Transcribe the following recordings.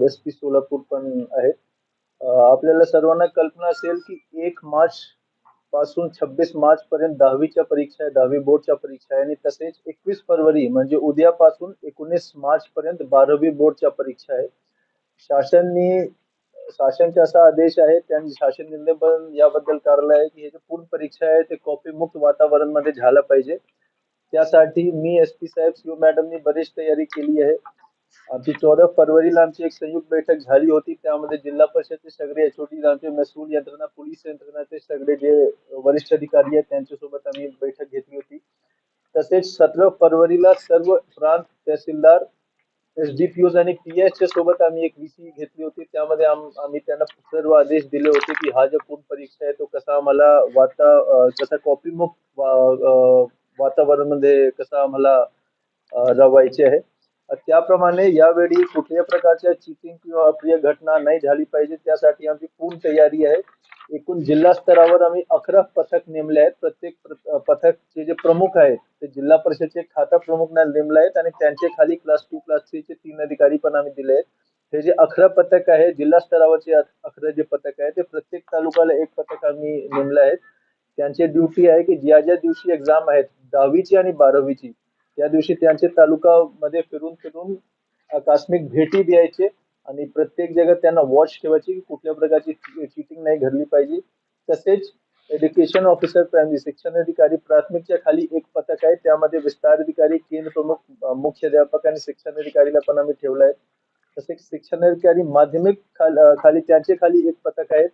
साहेब SP Solapur पण आहेत. आपल्याला सर्वांना कल्पना असेल की 1 मार्च पासून 26 मार्च पर्यंत 10वीच्या परीक्षा आहे, 10वी बोर्डच्या परीक्षा आहे आणि तसेच 21 फरवरी म्हणजे उद्यापासून 19 मार्च पर्यंत 12वी बोर्डच्या परीक्षा आहे. शासनने शासनचा असा आदेश आहे, त्यांनी शासन निर्णय पण याबद्दल काढला आहे की हे जे पूर्ण परीक्षा आहे ते कॉपी मुक्त वातावरण मध्ये झाला पाहिजे. त्यासाठी मी SP साहेब सीओ मॅडमनी बरीच तयारी केली आहे. आमची 14 फरवरीला आमची एक संयुक्त बैठक झाली होती. त्यामध्ये जिल्हा परिषदचे सगळे HOD, आमचे महसूल यंत्रणा, पोलीस यंत्रणाचे सगळे जे वरिष्ठ अधिकारी आहेत त्यांच्यासोबत आम्ही बैठक घेतली होती. तसेच 17 फरवरीला सर्व प्रांत तहसीलदार, SDPOs आणि PSच्या सोबत आम्ही एक VC घेतली होती. त्यामध्ये आम्ही त्यांना सर्व आदेश दिले होते की हा जो पूर्ण परीक्षा आहे तो कसा आम्हाला कसा कॉपी मुक्त वातावरण मध्ये कसा आम्हाला रवायचे आहे. त्याप्रमाणे यावेळी कुठल्याही प्रकारच्या चीटिंग किंवा अप्रिय घटना नाही झाली पाहिजे त्यासाठी आमची पूर्ण तयारी आहे. एकूण जिल्हा स्तरावर आम्ही 11 पथक नेमले आहेत. प्रत्येक पथकचे जे प्रमुख आहेत ते जिल्हा परिषदचे खाता प्रमुख नेमले आहेत आणि त्यांचे खाली क्लास 2 क्लास 3 चे 3 अधिकारी पण आम्ही दिले आहेत. हे जे 11 पथक आहे जिल्हा स्तरावरचे 11 जे पथक आहे ते प्रत्येक तालुक्याला एक पथक आम्ही नेमले आहेत. त्यांची ड्युटी आहे की ज्या ज्या दिवशी एक्झाम आहेत 10वीची आणि 12वीची त्या दिवशी त्यांचे तालुकामध्ये फिरून फिरून आकस्मिक भेटी द्यायचे आणि प्रत्येक जगात त्यांना वॉच ठेवायची की कुठल्या प्रकारची चीटिंग नाही घडली पाहिजे. तसेच एज्युकेशन ऑफिसर प्रायमरी शिक्षण अधिकारी प्राथमिकच्या खाली एक पथक आहे. त्यामध्ये विस्तार अधिकारी, केंद्र प्रमुख, मुख्याध्यापक आणि शिक्षण अधिकारीला पण आम्ही ठेवलं आहे. तसेच शिक्षण अधिकारी माध्यमिक खाली त्यांचे खाली एक पथक आहे.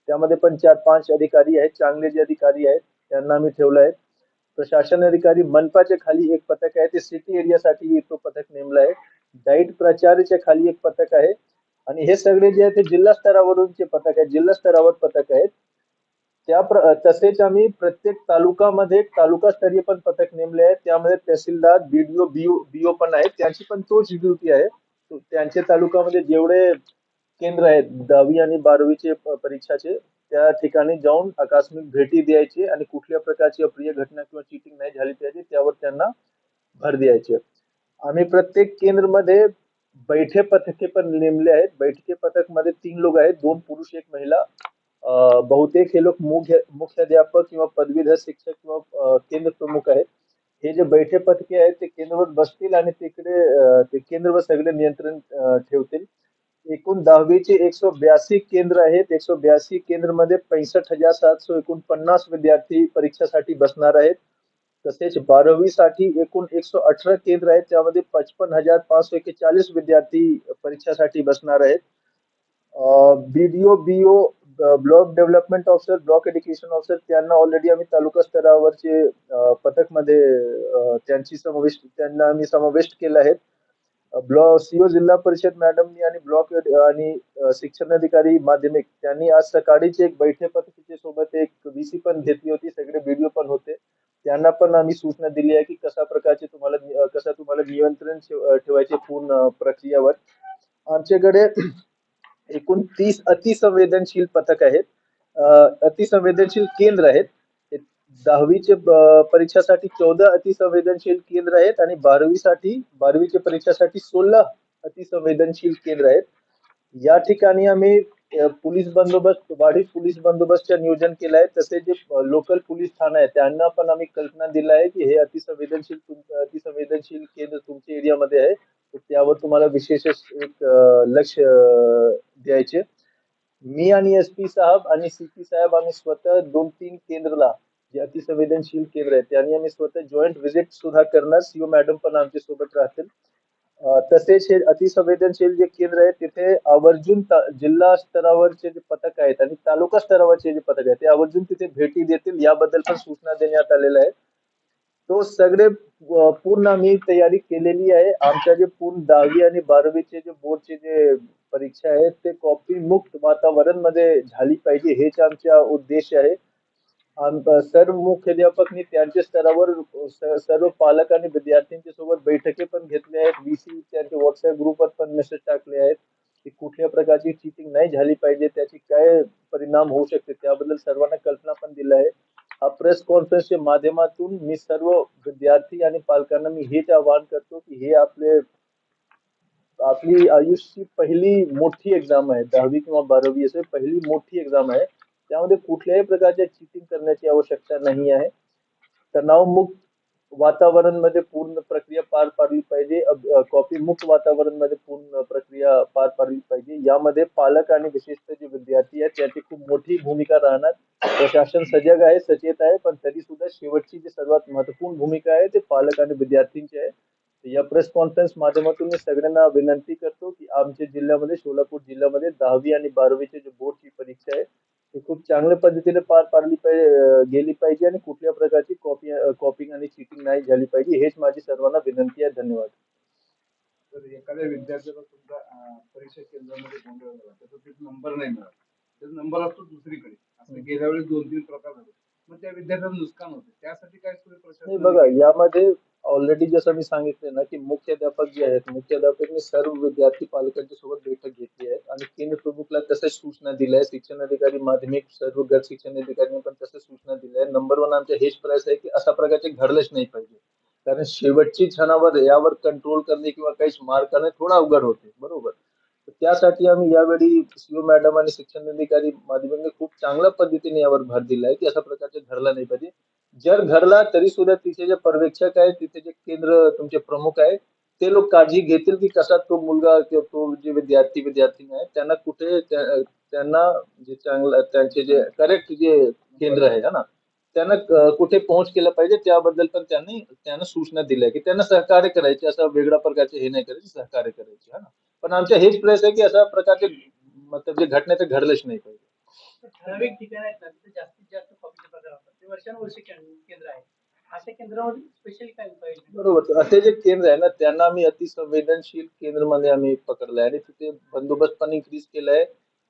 त्यामध्ये पण 4-5 अधिकारी आहेत. चांगले जे अधिकारी आहेत त्यांना आम्ही ठेवलं आहे. प्रशासन अधिकारी मनपाच्या खाली एक पथक आहे. ते सिटी एरियासाठी तो पथक नेमला आहे. डाईट प्राचार्यच्या खाली एक पथक आहे आणि हे सगळे जे आहेत ते जिल्हा स्तरावरचे पथक आहेत, जिल्हा स्तरावर पथक आहेत. तसेच आम्ही प्रत्येक तालुकामध्ये तालुकास्तरीय पण पथक नेमले आहेत. त्यामध्ये तहसीलदार, BDO, BO पण आहेत. त्यांची पण तोच ड्युटी आहे. त्यांच्या तालुक्यामध्ये जेवढे केंद्र आहेत 10वी आणि 12वीचे परीक्षाचे त्या ठिकाणी जाऊन आकस्मिक भेटी द्यायची आणि कुठल्या प्रकारची अप्रिय घटना किंवा चीटिंग नाही झाली पाहिजे त्यावर त्यांना भर द्यायचे. आम्ही प्रत्येक केंद्रमध्ये बैठे पथके पण नेमले आहेत. बैठके पथक मध्ये 3 लोक आहेत, 2 पुरुष 1 महिला. बहुतेक हे लोक मुख्याध्यापक किंवा पदवीधर शिक्षक किंवा केंद्र प्रमुख आहेत. हे जे बैठे पथके आहेत ते केंद्रावर बसतील आणि तिकडे ते केंद्रावर सगळे नियंत्रण ठेवतील. एकूण 10वीचे 182 केंद्र आहेत. 182 केंद्र मध्ये 65,749 विद्यार्थी परीक्षेसाठी बसणार आहेत. तसेच 12वी साठी एकूण 118 केंद्र आहेत. त्यामध्ये 55,541 विद्यार्थी परीक्षेसाठी बसणार आहेत. BDO, BO, block development officer, block education officer त्यांना ऑलरेडी आम्ही तालुका स्तरावरचे पथक मध्ये त्यांना आम्ही समाविष्ट केलं आहे. ब्लॉक CO जिल्हा परिषद मॅडमनी आणि ब्लॉक आणि शिक्षण अधिकारी माध्यमिक त्यांनी आज सकाळीच एक बैठक पथकाच्या सोबत एक VC पण घेतली होती. सगळे BDO पण होते. त्यांना पण आम्ही सूचना दिली आहे की कशा प्रकारचे तुम्हाला नियंत्रण ठेवायचे पूर्ण प्रक्रियेवर. आमच्याकडे एकूण 30 अतिसंवेदनशील पथक आहेत, अतिसंवेदनशील केंद्र आहेत. 10वीचे परीक्षासाठी 14 अतिसंवेदनशील केंद्र आहेत आणि 12वीच्या परीक्षासाठी 16 अतिसंवेदनशील केंद्र आहेत. या ठिकाणी आम्ही पोलीस बंदोबस्त, वाढीव पोलीस बंदोबस्तचे नियोजन केलं आहे. तसे जे लोकल पोलीस ठाणे आहे त्यांना पण आम्ही कल्पना दिला आहे की हे अतिसंवेदनशील केंद्र तुमच्या एरियामध्ये आहे, त्यावर तुम्हाला विशेष एक लक्ष द्यायचे. मी आणि SP साहेब आणि CP साहेब आम्ही स्वतः 2-3 केंद्रला जे अतिसंवेदनशील केंद्र आहेत त्यांनी आम्ही स्वतः जॉईंट व्हिजिट सुद्धा करणार. CO मॅडम पण आमच्या सोबत राहतील. तसेच हे अतिसंवेदनशील जे केंद्र आहे तिथे आवर्जून जिल्हा स्तरावरचे जे पथक आहेत आणि तालुका स्तरावरचे जे पथक आहेत ते आवर्जून तिथे भेटी देतील याबद्दल पण सूचना देण्यात आलेल्या आहे. तो सगळे पूर्ण आम्ही तयारी केलेली आहे. आमच्या जे पूर्ण 10वी आणि 12वीचे जे बोर्डचे जे परीक्षा आहेत ते कॉपी मुक्त वातावरण मध्ये झाली पाहिजे हेच आमचा उद्देश आहे. सर्व मुख्याध्यापकनी त्यांच्या स्तरावर सर्व पालक आणि विद्यार्थ्यांच्या सोबत बैठकी पण घेतल्या आहेत. VC त्यांच्या WhatsApp ग्रुपवर पण मेसेज टाकले आहेत की कुठल्या प्रकारची चीटिंग नाही झाली पाहिजे, त्याची काय परिणाम होऊ शकते त्याबद्दल सर्वांना कल्पना पण दिली आहे. हा प्रेस कॉन्फरन्सच्या माध्यमातून मी सर्व विद्यार्थी आणि पालकांना मी हेच आवाहन करतो की हे आपली आयुष्याची पहिली मोठी एक्झाम आहे, 10वी किंवा 12वी असे पहिली मोठी एक्झाम आहे. त्यामध्ये कुठल्याही प्रकारच्या चीटिंग करण्याची आवश्यकता नाही आहे. तणावमुक्त वातावरणमध्ये पूर्ण प्रक्रिया पार पाडली पाहिजे. कॉपी मुक्त वातावरणमध्ये पूर्ण प्रक्रिया पार पाडली पाहिजे. यामध्ये पालक आणि विशेषतः जे विद्यार्थी आहेत त्याची खूप मोठी भूमिका राहणार. प्रशासन सजग आहे, सचेत आहे, पण तरी सुद्धा शेवटची जी सर्वात महत्वपूर्ण भूमिका आहे ते पालक आणि विद्यार्थ्यांची आहे. या प्रेस कॉन्फरन्स माध्यमातून मी सगळ्यांना विनंती करतो की आमच्या जिल्ह्यामध्ये, सोलापूर जिल्ह्यामध्ये 10वी आणि 12वीचे जे बोर्डची परीक्षा आहे ती खूप चांगल्या पद्धतीने पार पाडली गेली पाहिजे आणि कुठल्या प्रकारची कॉपिंग आणि चीटिंग नाही झाली पाहिजे. हेच माझी सर्वांना विनंती आहे. धन्यवाद. तर एखाद्या विद्यार्थ्याला सुद्धा परीक्षा केंद्रामध्ये गोंधळ झाला, त्याचा तिथे नंबर नाही मिळाला, त्याचा नंबर असतो दुसरीकडे, असं गेल्या वेळेस 2-3 प्रकार झाले, मग त्या विद्यार्थ्याला नुकसान होते. त्यासाठी काय सोय नाही प्रशासनाने बघा, केली? यामध्ये ऑलरेडी जसं मी सांगितलं ना की मुख्याध्यापक जे आहेत, मुख्याध्यापकांनी सर्व विद्यार्थी पालकांच्या सोबत बैठक घेतली आहे आणि केंद्र प्रमुखला तसंच सूचना दिल्या आहे. शिक्षण अधिकारी, माध्यमिक सर्व गट शिक्षण अधिकाऱ्यांनी पण तसंच सूचना दिल्या आहे. नंबर वन आमचा हेच प्रयास आहे की अशा प्रकारचे घडलंच नाही पाहिजे. कारण शेवटची क्षणावर यावर कंट्रोल करणे किंवा काहीच मार करणे थोडं अवघड होते, बरोबर. तर त्यासाठी आम्ही यावेळी सीओ मॅडम आणि शिक्षण अधिकारी माध्यमिकने खूप चांगल्या पद्धतीने यावर भर दिला आहे की अशा प्रकारचे घडला नाही पाहिजे. जर घडला तरी सुद्धा तिथे जे पर्यवेक्षक आहे, तिथे जे केंद्र तुमचे प्रमुख आहे, ते लोक काळजी घेतील की कसा तो मुलगा किंवा तो जे विद्यार्थिनी आहे त्यांना त्यांना जे चांगलं त्यांचे जे करेक्ट जे केंद्र आहे ना, त्यांना कुठे पहुंच केलं पाहिजे त्याबद्दल पण त्यांना सूचना दिल्या की त्यांना सहकार्य करायचे, असं वेगळ्या प्रकारचे हे नाही करायचे, सहकार्य करायचे है ना. पण आमचा हेच प्रयत्न आहे की अशा प्रकारचे मतलब जे घटना ते घडलंच नाही पाहिजे. ठराविक ठिकाण आहेत ना तिथे जास्तीत जास्त कॉपीचे प्रकार होतात. ते वर्षानुवर्षे केंद्र आहे. अशा केंद्रावर स्पेशली काय उपाययोजना? बरोबर. तर असे जे केंद्र आहे ना त्यांना आम्ही अतिसंवेदनशील केंद्रमध्ये आम्ही पकडलंय आणि तिथे बंदोबस्त पण इन्क्रीज केलाय.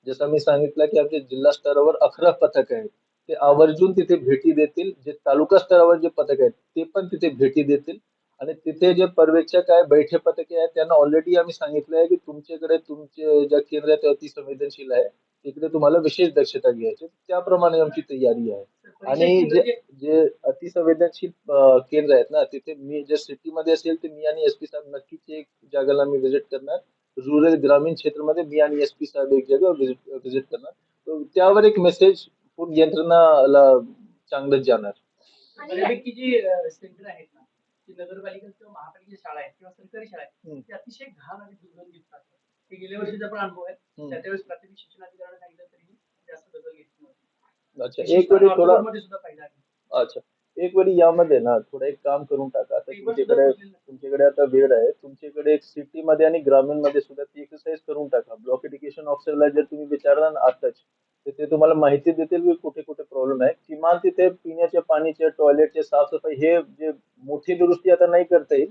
जसं मी सांगितलं की आमच्या जिल्हा स्तरावर 11 पथक आहेत. ते आवर्जून तिथे भेटी देतील. जे तालुका स्तरावर जे पथक आहेत ते पण तिथे भेटी देतील आणि तिथे जे पर्यवेक्षक आहे, बैठे पथके आहेत त्यांना ऑलरेडी आम्ही सांगितलं आहे की तुमच्याकडे तुमचे ज्या केंद्र आहे ते अतिसंवेदनशील आहे. तिकडे तुम्हाला विशेष दक्षता घ्यायची. त्याप्रमाणे आमची तयारी आहे. आणि जे अतिसंवेदनशील केंद्र आहेत ना तिथे मी जर सिटीमध्ये असेल तर मी आणि एसपी साहेब नक्कीच एक जागेला मी व्हिजिट करणार. रुरल ग्रामीण क्षेत्रामध्ये मी आणि एसपी साहेब एक जागा व्हिजिट करणार. तर त्यावर एक मेसेज पूर्ण यंत्रणाला चांगलंच जाणार. बऱ्यापैकी जी सेंटर आहेत ना, ती नगरपालिका किंवा महापालिकेच्या शाळा आहेत किंवा सरकारी शाळा आहेत, ते अतिशय घाण आणि दुर्गंधीत असतात. हे गेल्या वर्षीचा पण अनुभव आहे. त्यावेळेस प्राथमिक शिक्षणाधिकाऱ्यांना सांगितलं तरी जास्त दखल घेतली नव्हती. अच्छा, एक वेळी थोडा मध्ये सुद्धा पाहिजे आहे. अच्छा, एक वेळी यामध्ये ना थोडं एक काम करून टाका. आता तुमच्याकडे आता वेळ आहे. तुमच्याकडे एक सिटी मध्ये आणि ग्रामीण मध्ये सुद्धा ती एक्सरसाइज करून टाका. ब्लॉक एज्युकेशन ऑफिसरला जर तुम्ही विचारला ना आताच, तर ते तुम्हाला माहिती देतील की कुठे कुठे प्रॉब्लेम आहे. किमान तिथे पिण्याच्या पाणीचे, टॉयलेटचे साफसफाई हे जे मोठी दुरुस्ती आता नाही करता येईल,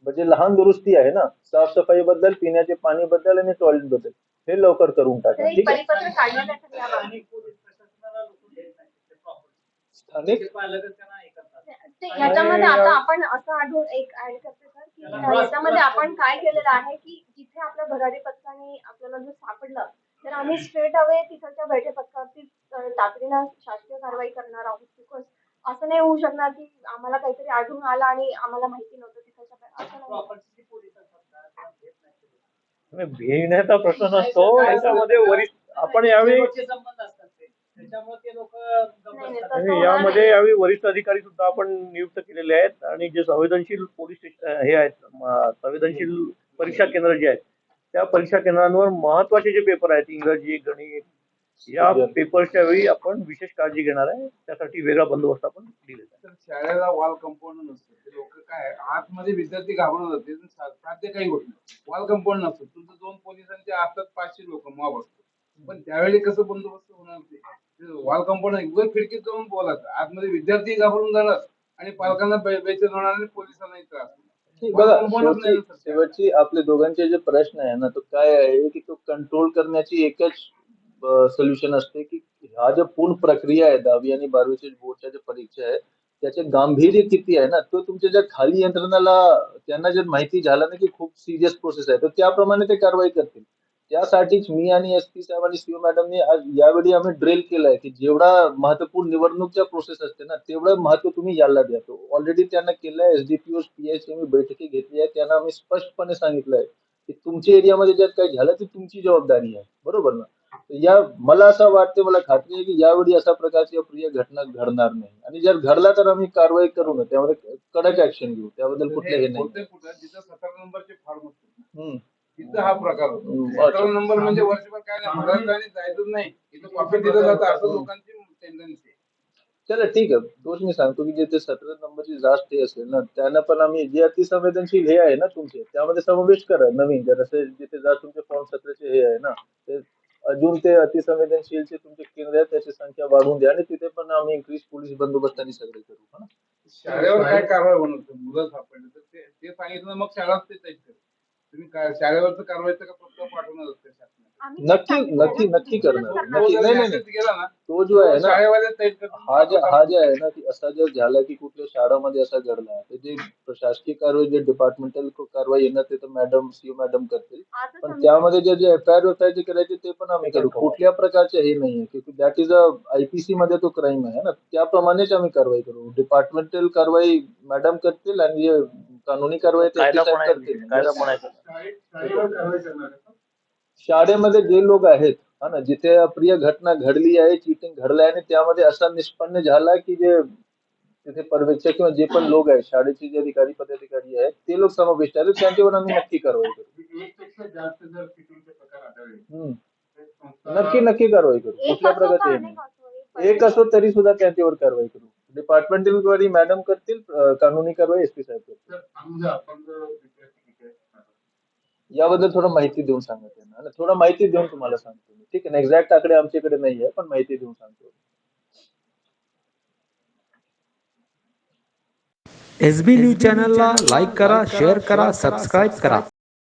म्हणजे लहान दुरुस्ती आहे ना, साफसफाई बद्दल, पिण्याचे पाणी बद्दल आणि टॉयलेट बद्दल हे लवकर करून टाका. ठीक आहे. आणि पोलीस प्रशासनाला लोक देत नाहीत ते proper. स्थानिक ते पालकच त्यांना हे करतात. ते याच्यामध्ये आता आपण असं आढळून एक ऍड करते सर की याच्यामध्ये आपण काय केलेलं आहे की जिथे आपल्या भरारी पथकाने आपल्याला जर सापडलं तर आम्ही स्ट्रेट अवे तिथच्या बैठे पथकावरती तातडीनं शासकीय कारवाई करणार आहोत. बिकॉज असं नाही होऊ शकणार की आम्हाला काहीतरी आढळून आलं आणि आम्हाला माहिती नव्हतं तिथच्या असं नाही. Property पोलीस असतात घेत नाही. भिण्याचा प्रश्न नसतो याच्यामध्ये वरिष्ठ आपण यावेळी शेवटचे संबंध असतात ते. त्याच्यामुळे ते लोक यामध्ये यावेळी वरिष्ठ अधिकारी सुद्धा आपण नियुक्त केलेले आहेत आणि जे संवेदनशील पोलीस स्टेशन हे आहेत संवेदनशील परीक्षा केंद्र जे आहेत त्या परीक्षा केंद्रांवर महत्वाचे जे पेपर आहेत इंग्रजी, गणित या पेपरच्या वेळी आपण विशेष काळजी घेणार आहे. त्यासाठी वेगळा बंदोबस्त आपण दिलेला आहे. तर शाळेला वॉल कंपाऊंड नसतं, ते लोक काय आतमध्ये विद्यार्थी घाबरून जाते, साध्य काही होत नाही. वॉल कंपाऊंड नसतं, तुमचं 2 पोलिसांचे असतात, 500 लोक मॉब असतो. पण त्यावेळी कसं बंदोबस्त होणार ते वॉल कंपाऊंड एकदम खिडकीत जाऊन बोलायचं, आतमध्ये विद्यार्थी घाबरून जाणार आणि पालकांना बेचैन होणार आणि पोलिसांनाही त्रास होणार. बघा, शेवटची आपले दोघांचे जे प्रश्न आहे ना तो काय आहे की तो कंट्रोल करण्याची एकच सोल्युशन असते की हा जो पूर्ण प्रक्रिया आहे 10वी आणि 12वीच्या बोर्डच्या ज्या परीक्षा आहे त्याचे गांभीर्य किती आहे ना तो तुमच्या ज्या खाली यंत्रणाला त्यांना जर माहिती झालं ना की खूप सिरियस प्रोसेस आहे तर त्याप्रमाणे ते कारवाई करतील. त्यासाठीच मी आणि एसपी साहेब आणि सीओ मॅडमनी आज यावेळी आम्ही ड्रिल केलंय की जेवढा महत्वपूर्ण निवडणूकच्या प्रोसेस असते ना तेवढं महत्व तुम्ही याला द्या. तो ऑलरेडी त्यांना केलंय. एसडीपीओ, पीएसएमई बैठकी घेतली आहे. त्यांना आम्ही स्पष्टपणे सांगितलंय की तुमच्या एरियामध्ये जर काही झालं तर तुमची जबाबदारी आहे, बरोबर ना? तर या मला असं वाटते, मला खात्री आहे की यावेळी अशा प्रकारची अप्रिय घटना घडणार नाही, आणि जर घडला तर आम्ही कारवाई करू ना, त्यामध्ये कडक ऍक्शन घेऊ, त्याबद्दल कुठलं हे नाही. होते कुठं जिथं 17 नंबरचे फार्म असतात हम्म. तिथं हा प्रकार होतो. हम्म. 17 नंबर म्हणजे वर्षभर काय नाही, भरायचं आणि जायचंच नाही, इथं कॉफी दिलं जातं, असं लोकांची टेंडन्सी आहे. चला ठीक आहे, तोच मी सांगतो की जे ते 17 नंबरची जास्त हे असेल ना, त्यांना पण आम्ही जे अतिसंवेदनशील हे आहे ना तुमचे, त्यामध्ये समावेश करा नवीन, जर असे जिथे जास्त तुमचे फॉर्म 17चे हे आहे ना, ते अजून ते अतिसंवेदनशीलचे तुमचे केंद्र आहेत त्याची संख्या वाढवून द्या, आणि तिथे पण आम्ही इंक्रीज पोलीस बंदोबस्ताने सगळे करू, हा ना? शाळेवर काय कारवाई होणार ते मुलं सापडले तर ते सांगितलं मग शाळाच ते तयार करेल. तुम्ही काय शाळेवरचं कारवाईचं का प्रस्ताव पाठवणार असते शासनाला? आम्ही नक्की सांगितलं नक्की ना, नक्की तिथूनच करणार, करणार. नक्की. तो जर नाही नाही message नाही, गेला ना तो जो आहे ना, शाळेवाले तयार करतील. हा जे आहे ना, की असा जर झाला की कुठल्या शाळामध्ये असा घडला, तर जे प्रशासकीय कारवाई, जे डिपार्टमेंटल कारवाई येणार ते तर मॅडम, सीओ मॅडम करतील, आजच पण आम्ही त्यामध्ये जे एफ.आय.आर. जे करायचे ते पण आम्ही करू. कुठल्या प्रकारचे हे नाहीये, की दॅट इज IPC मध्ये तो क्राईम आहे ना, त्याप्रमाणेच आम्ही कारवाई करू. डिपार्टमेंटल कारवाई मॅडम करतील, आणि जे कानूनी कारवाई ते कायदा SP पण आहे, करतील. कायदा पण आहे. शाळेवर कारवाई करणार आहे का? शाळेमध्ये जे लोक आहेत, हा ना, जिथे अप्रिय घटना घडली आहे, चीटिंग घडलंय, आणि त्यामध्ये असा निष्पन्न झाला की जे तिथे पर्यवेक्षक किंवा जे पण लोक आहेत, शाळेचे जे अधिकारी पदाधिकारी आहेत, ते लोक समाविष्ट आहेत, त्यांच्यावर आम्ही नक्की कारवाई करू. एकपेक्षा जास्त जर चिटिंगचे प्रकार आढळले हम्म. तर संस्था- नक्की नक्की कारवाई करू, एक कुठल्या असो का प्रकारचे हे अनेक नाही. असो, एक असो तरी सुद्धा त्यांच्यावर कारवाई करू. डिपार्टमेंटल कारवाई मॅडम करतील, कानूनी कारवाई SP साहेब करतील. तर समजा आपण जर विद्यार्थी याबद्दल थोडं माहिती देऊन सांगा त्यांना, आणि थोडं माहिती देऊन तुम्हाला सांगतो मी, ठीक आहे ना? एक्झॅक्ट आकडे आमच्याकडे नाहीये, पण माहिती देऊन सांगतो. SB न्यूज चॅनलला लाईक करा, शेअर करा, सबस्क्राईब करा.